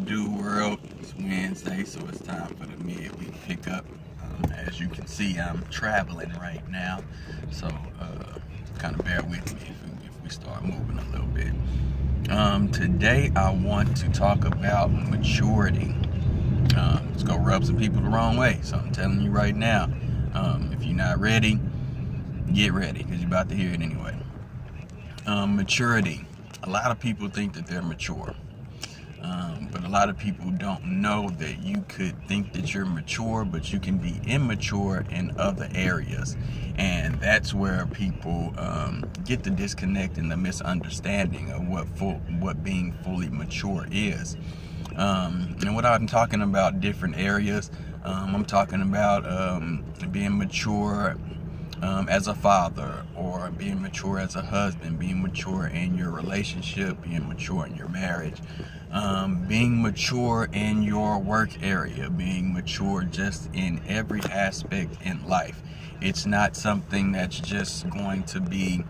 do, world? It's Wednesday, so it's time for the Midweek Pickup. As you can see, I'm traveling right now, so kind of bear with me if we start moving a little bit. Today, I want to talk about maturity. It's going to rub some people the wrong way, so I'm telling you right now, if you're not ready, get ready, because you're about to hear it anyway. Maturity. A lot of people think that they're mature. But a lot of people don't know that you could think that you're mature, but you can be immature in other areas. And that's where people get the disconnect and the misunderstanding of what being fully mature is. And what I'm talking about different areas, I'm talking about being mature as a father, or being mature as a husband, being mature in your relationship, being mature in your marriage, being mature in your work area, being mature just in every aspect in life. It's not something that's just going to be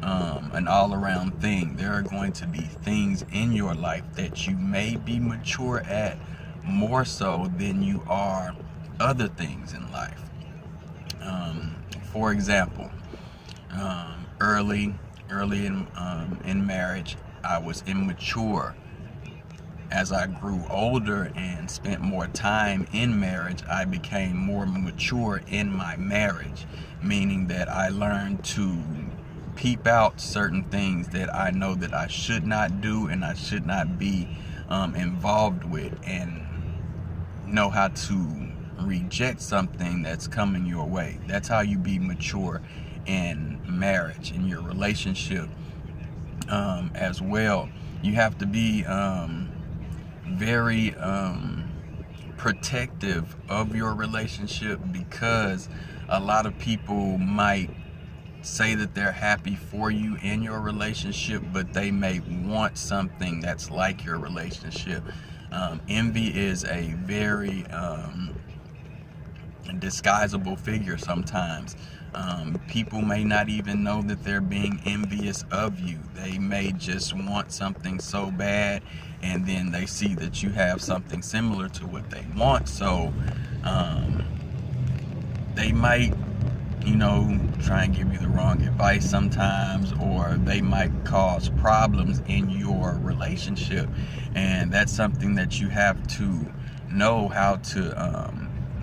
an all-around thing. There are going to be things in your life that you may be mature at more so than you are other things in life. For example, early in marriage, I was immature. As I grew older and spent more time in marriage, I became more mature in my marriage, meaning that I learned to peep out certain things that I know that I should not do and I should not be involved with, and know how to reject something that's coming your way. That's how you be mature in marriage, in your relationship as well. You have to be very protective of your relationship, because a lot of people might say that they're happy for you in your relationship, but they may want something that's like your relationship. Envy is a very disguisable figure sometimes. People may not even know that they're being envious of you. They may just want something so bad, and then they see that you have something similar to what they want, so they might try and give you the wrong advice sometimes, or they might cause problems in your relationship. And that's something that you have to know how to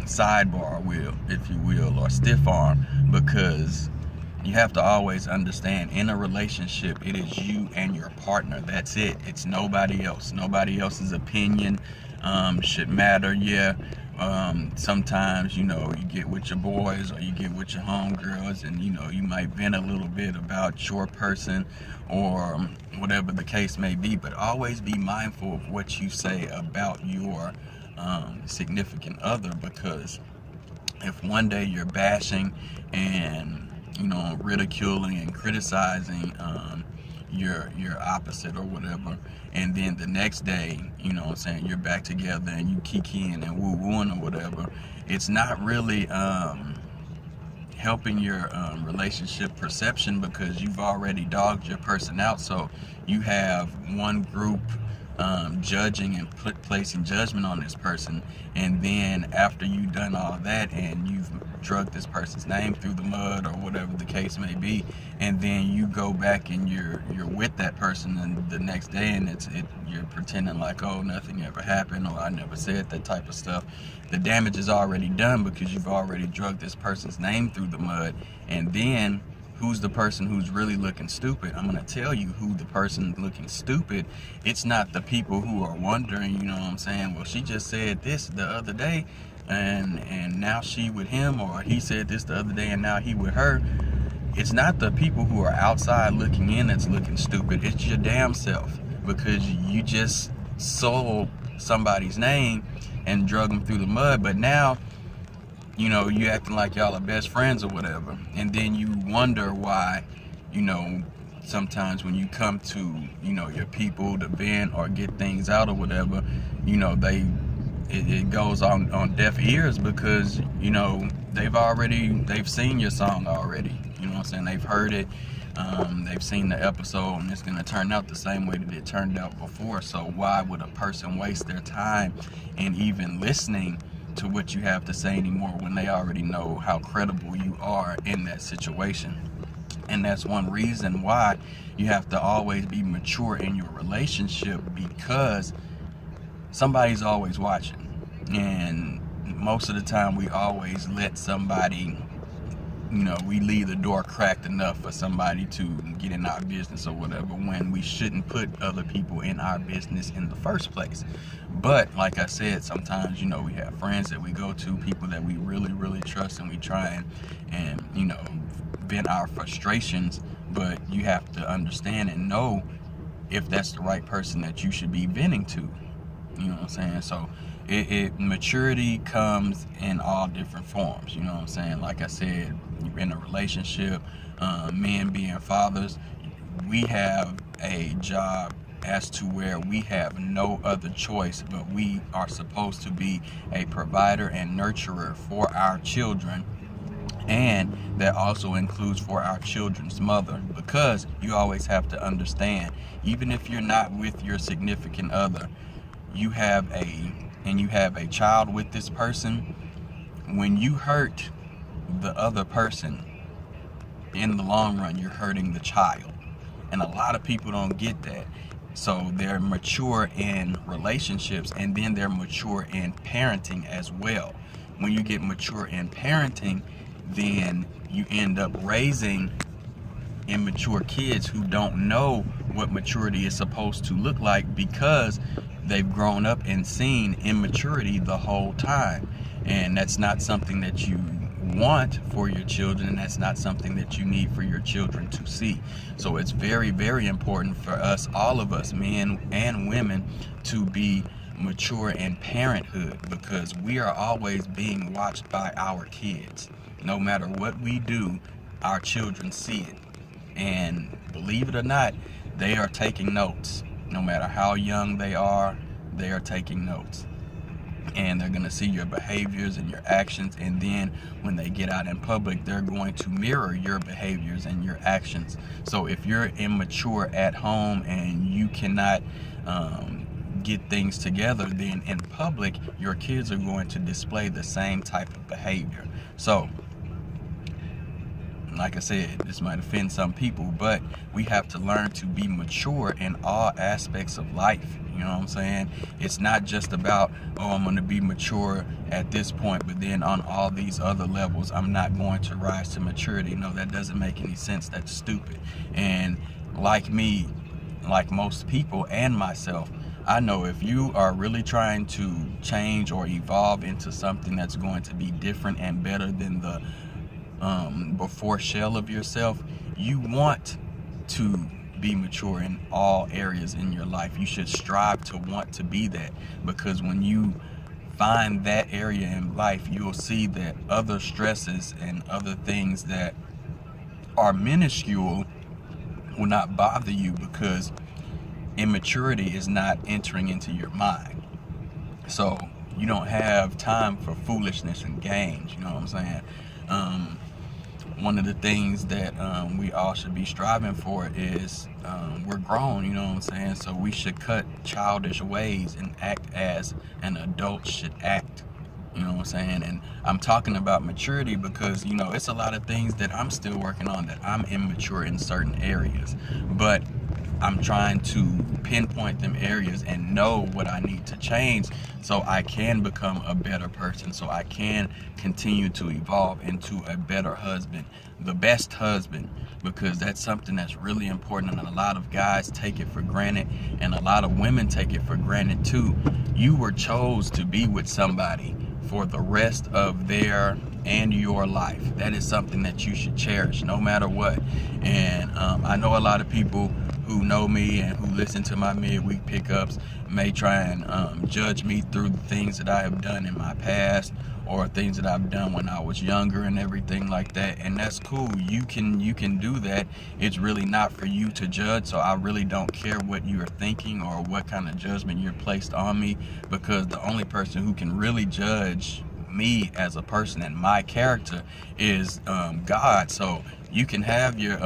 sidebar with, if you will, or stiff arm, because you have to always understand, in a relationship, it is you and your partner. That's it. It's nobody else. Nobody else's opinion should matter. Sometimes, you get with your boys or you get with your homegirls, and, you might vent a little bit about your person or whatever the case may be, but always be mindful of what you say about your significant other, because if one day you're bashing and, ridiculing and criticizing your opposite or whatever, and then the next day, you're back together and you kikiing and woo-wooing or whatever, it's not really helping your relationship perception, because you've already dogged your person out. So you have one group judging and placing judgment on this person, and then after you've done all that and you've drug this person's name through the mud or whatever the case may be, and then you go back and you're with that person and the next day, and you're pretending like, oh, nothing ever happened, or I never said that type of stuff. The damage is already done, because you've already drugged this person's name through the mud. And then who's the person who's really looking stupid? I'm going to tell you who the person looking stupid. It's not the people who are wondering, well, she just said this the other day, and now she with him, or he said this the other day and now he with her. It's not the people who are outside looking in that's looking stupid. It's your damn self, because you just sold somebody's name and drug them through the mud. But now, you acting like y'all are best friends or whatever, and then you wonder why, sometimes when you come to, your people to vent or get things out or whatever, it goes on deaf ears, because, they've seen your song already. They've heard it. They've seen the episode and it's going to turn out the same way that it turned out before. So why would a person waste their time in even listening to what you have to say anymore when they already know how credible you are in that situation? And that's one reason why you have to always be mature in your relationship, because somebody's always watching. And most of the time we always let somebody, we leave the door cracked enough for somebody to get in our business or whatever, when we shouldn't put other people in our business in the first place. But like I said, sometimes, we have friends that we go to, people that we really, really trust, and we try and vent our frustrations. But you have to understand and know if that's the right person that you should be venting to. You know what I'm saying? So maturity comes in all different forms. You know what I'm saying? Like I said, you're in a relationship, men being fathers, we have a job as to where we have no other choice, but we are supposed to be a provider and nurturer for our children. And that also includes for our children's mother, because you always have to understand, even if you're not with your significant other, you have a child with this person. When you hurt the other person, in the long run, you're hurting the child. And a lot of people don't get that. So they're mature in relationships, and then they're mature in parenting as well. When you get mature in parenting, then you end up raising immature kids who don't know what maturity is supposed to look like, because they've grown up and seen immaturity the whole time. And that's not something that you want for your children, and that's not something that you need for your children to see. So it's very, very important for us, all of us, men and women, to be mature in parenthood, because we are always being watched by our kids. No matter what we do, our children see it. And believe it or not, they are taking notes. No matter how young they are taking notes. And they're going to see your behaviors and your actions, and then when they get out in public, they're going to mirror your behaviors and your actions. So if you're immature at home and you cannot get things together, then in public, your kids are going to display the same type of behavior. So like I said, this might offend some people, but we have to learn to be mature in all aspects of life. You know what I'm saying? It's not just about, I'm going to be mature at this point, but then on all these other levels, I'm not going to rise to maturity. No, that doesn't make any sense. That's stupid. And like me, like most people and myself, I know if you are really trying to change or evolve into something that's going to be different and better than the before shell of yourself, you want to be mature in all areas in your life. You should strive to want to be that, because when you find that area in life, you'll see that other stresses and other things that are minuscule will not bother you, because immaturity is not entering into your mind. So you don't have time for foolishness and games. You know what I'm saying? One of the things that we all should be striving for is we're grown, you know what I'm saying? So we should cut childish ways and act as an adult should act. You know what I'm saying? And I'm talking about maturity because, it's a lot of things that I'm still working on, that I'm immature in certain areas. But I'm trying to pinpoint them areas and know what I need to change so I can become a better person, so I can continue to evolve into a better husband, the best husband, because that's something that's really important, and a lot of guys take it for granted, and a lot of women take it for granted too. You were chose to be with somebody for the rest of their and your life. That is something that you should cherish no matter what. And I know a lot of people who know me and who listen to my midweek pickups may try and judge me through the things that I have done in my past, or things that I've done when I was younger and everything like that. And that's cool. You can do that. It's really not for you to judge. So I really don't care what you are thinking or what kind of judgment you're placed on me, because the only person who can really judge me as a person and my character is God. So you can have your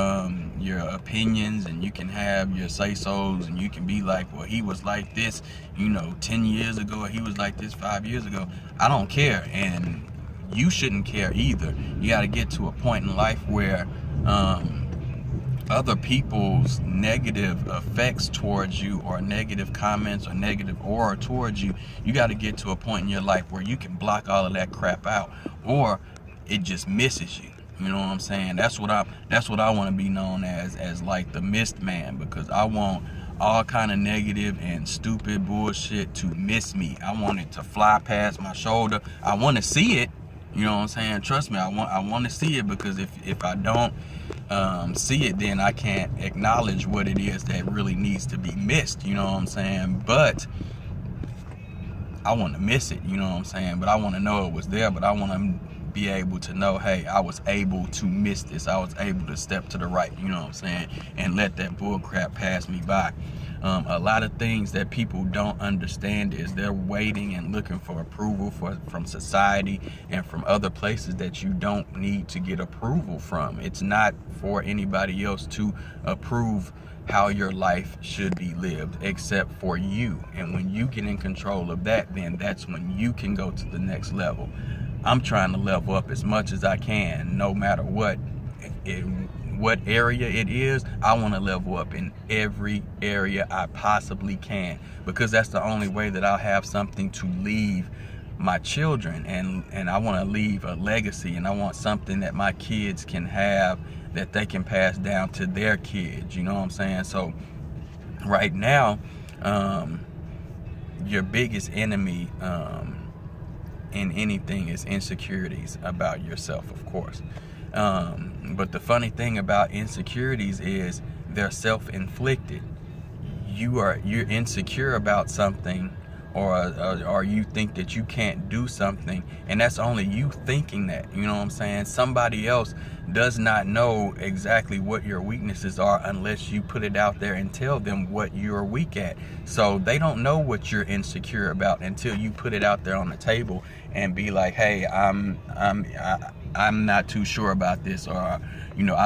opinions, and you can have your say-sos, and you can be like, well, he was like this, 10 years ago, or he was like this 5 years ago. I don't care, and you shouldn't care either. You got to get to a point in life where other people's negative effects towards you, or negative comments, or negative aura towards you, you got to get to a point in your life where you can block all of that crap out, or it just misses you. You know what I'm saying? That's what I want to be known as like the mist man, because I want all kind of negative and stupid bullshit to miss me. I want it to fly past my shoulder. I want to see it. You know what I'm saying? Trust me, I want to see it, because if I don't see it, then I can't acknowledge what it is that really needs to be missed. You know what I'm saying? But I want to miss it. You know what I'm saying? But I want to know it was there. But I want to be able to know, hey, I was able to miss this. I was able to step to the right. You know what I'm saying? And let that bull crap pass me by. A lot of things that people don't understand is they're waiting and looking for approval from society and from other places that you don't need to get approval from. It's not for anybody else to approve how your life should be lived, except for you. And when you get in control of that, then that's when you can go to the next level. I'm trying to level up as much as I can, no matter what area it is. I want to level up in every area I possibly can, because that's the only way that I'll have something to leave my children, and I want to leave a legacy, and I want something that my kids can have that they can pass down to their kids. You know what I'm saying? So right now, your biggest enemy in anything is insecurities about yourself, of course. But the funny thing about insecurities is they're self-inflicted. You're insecure about something, or you think that you can't do something, and that's only you thinking that. You know what I'm saying? Somebody else does not know exactly what your weaknesses are unless you put it out there and tell them what you're weak at. So they don't know what you're insecure about until you put it out there on the table and be like, hey, I'm not too sure about this, or I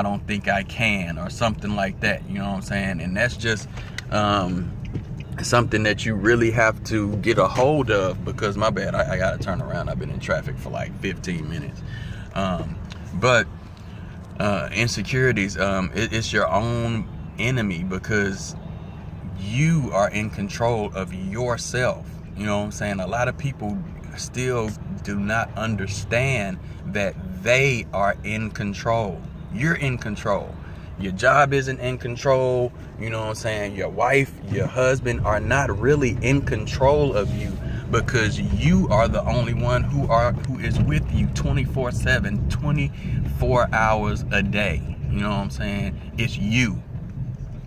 don't think I can, or something like that. You know what I'm saying? And that's just something that you really have to get a hold of, because my bad, I gotta turn around. I've been in traffic for like 15 minutes. But insecurities, it's your own enemy, because you are in control of yourself. You know what I'm saying? A lot of people still do not understand that they are in control. You're in control. Your job isn't in control. You know what I'm saying? Your wife, your husband are not really in control of you, because you are the only one who is with you 24/7, 24 hours a day. You know what I'm saying? It's you.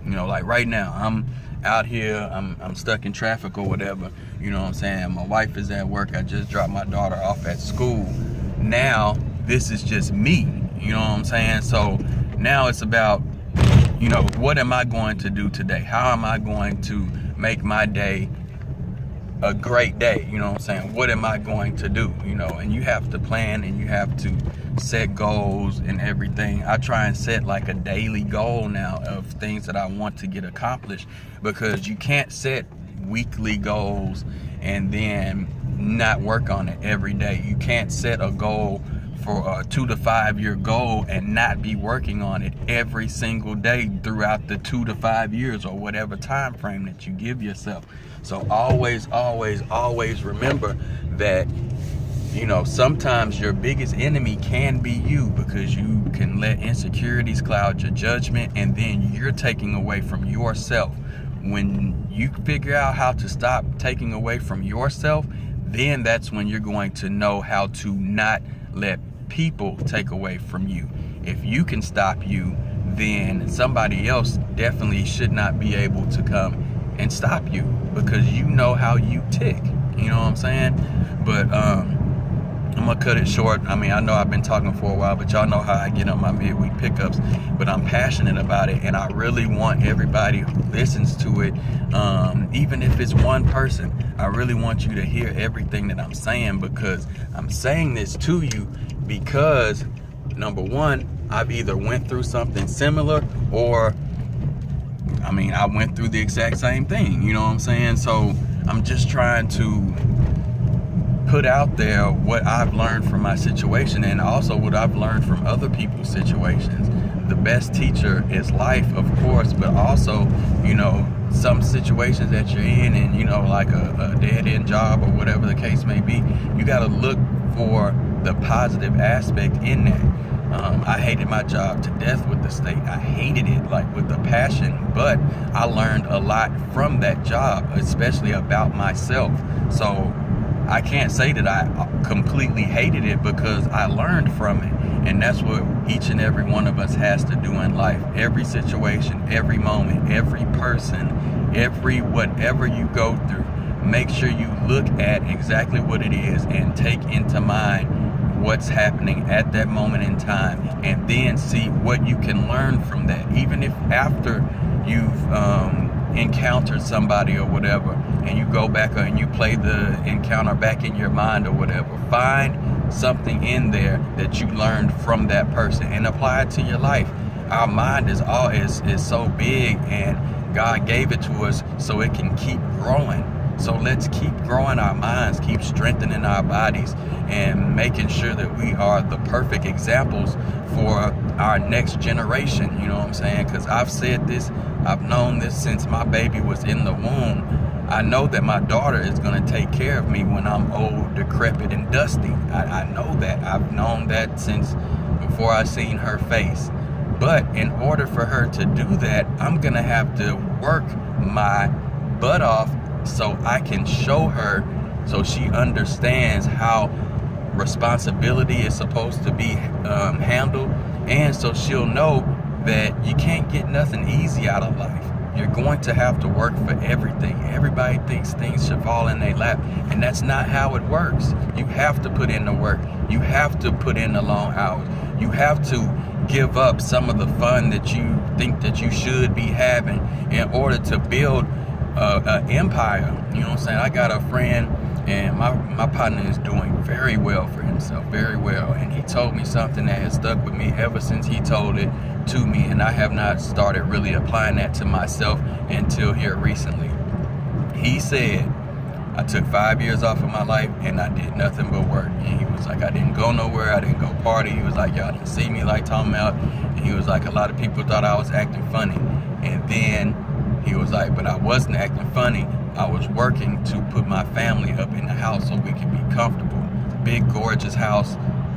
Like right now, I'm out here, I'm stuck in traffic or whatever. You know what I'm saying? My wife is at work. I just dropped my daughter off at school. Now, this is just me. You know what I'm saying? So now it's about, what am I going to do today? How am I going to make my day a great day? You know what I'm saying? What am I going to do? And you have to plan, and you have to set goals and everything. I try and set like a daily goal now of things that I want to get accomplished, because you can't set weekly goals and then not work on it every day. You can't set a goal for a 2 to 5 year goal and not be working on it every single day throughout the 2 to 5 years, or whatever time frame that you give yourself. So always remember that, sometimes your biggest enemy can be you, because you can let insecurities cloud your judgment, and then you're taking away from yourself. When you figure out how to stop taking away from yourself, then that's when you're going to know how to not let people take away from you. If you can stop you, then somebody else definitely should not be able to come and stop you, because you know how you tick. You know what I'm saying? But I'm gonna cut it short. I mean, I know I've been talking for a while, but y'all know how I get on my midweek pickups. But I'm passionate about it, and I really want everybody who listens to it, even if it's one person, I really want you to hear everything that I'm saying, because I'm saying this to you because, number one, I've either went through something similar, or I mean, I went through the exact same thing, you know what I'm saying? So I'm just trying to put out there what I've learned from my situation, and also what I've learned from other people's situations. The best teacher is life, of course, but also, you know, some situations that you're in, and, you know, like a dead-end job or whatever the case may be, you got to look for the positive aspect in that. I hated my job to death with the state. I hated it, like, with a passion, but I learned a lot from that job, especially about myself. So I can't say that I completely hated it, because I learned from it. And that's what each and every one of us has to do in life. Every situation, every moment, every person, every whatever you go through, make sure you look at exactly what it is and take into mind what's happening at that moment in time, and then see what you can learn from that. Even if after you've encountered somebody or whatever, and you go back and you play the encounter back in your mind or whatever, find something in there that you learned from that person and apply it to your life. Our mind is so big, and God gave it to us so it can keep growing. So let's keep growing our minds, keep strengthening our bodies, and making sure that we are the perfect examples for our next generation. You know what I'm saying? Because I've said this, I've known this since my baby was in the womb. I know that my daughter is going to take care of me when I'm old, decrepit, and dusty. I know that. I've known that since before I seen her face. But in order for her to do that, I'm going to have to work my butt off so I can show her, so she understands how responsibility is supposed to be handled, and so she'll know that you can't get nothing easy out of life. You're going to have to work for everything. Everybody thinks things should fall in their lap, and that's not how it works. You have to put in the work. You have to put in the long hours. You have to give up some of the fun that you think that you should be having in order to build an empire. You know what I'm saying? I got a friend, and my partner is doing very well for himself, very well. And he told me something that has stuck with me ever since he told it to me, and I have not started really applying that to myself until here recently. He said, I took 5 years off of my life and I did nothing but work. And he was like, I didn't go nowhere, I didn't go party. He was like, y'all didn't see me like talking about. And he was like, a lot of people thought I was acting funny. And then he was like, but I wasn't acting funny. I was working to put my family up in the house so we could be comfortable. Big, gorgeous house.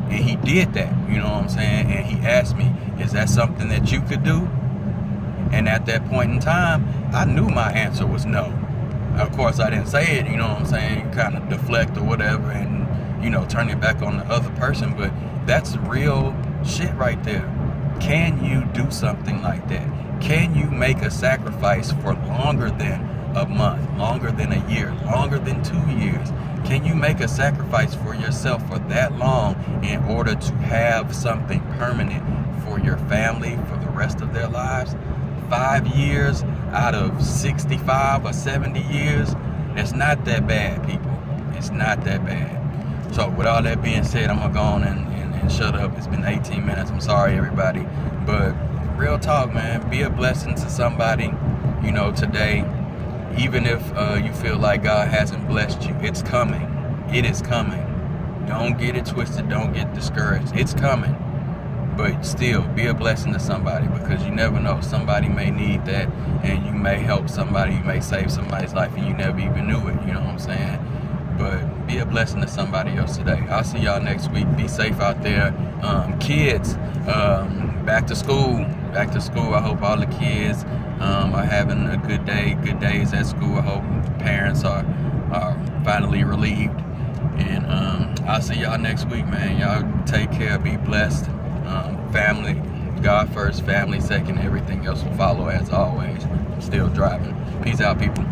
And he did that, you know what I'm saying? And he asked me, is that something that you could do? And at that point in time, I knew my answer was no. Of course, I didn't say it, you know what I'm saying? You kind of deflect or whatever and, you know, turn it back on the other person. But that's real shit right there. Can you do something like that? Can you make a sacrifice for longer than a month, longer than a year, longer than 2 years? Can you make a sacrifice for yourself for that long in order to have something permanent for your family for the rest of their lives? 5 years out of 65 or 70 years, it's not that bad, people. It's not that bad. So with all that being said, I'm going to go on and shut up. It's been 18 minutes. I'm sorry, everybody. But real talk, man. Be a blessing to somebody, you know, today. Even if you feel like God hasn't blessed you, it's coming. It is coming. Don't get it twisted. Don't get discouraged. It's coming. But still, be a blessing to somebody, because you never know. Somebody may need that, and you may help somebody. You may save somebody's life, and you never even knew it. You know what I'm saying? But be a blessing to somebody else today. I'll see y'all next week. Be safe out there. Kids, back to school. Back to school. I hope all the kids are having a good day, good days at school. I hope parents are finally relieved. And I'll see y'all next week, man. Y'all take care. Be blessed. Family, God first, family second, everything else will follow as always. I'm still driving. Peace out, people.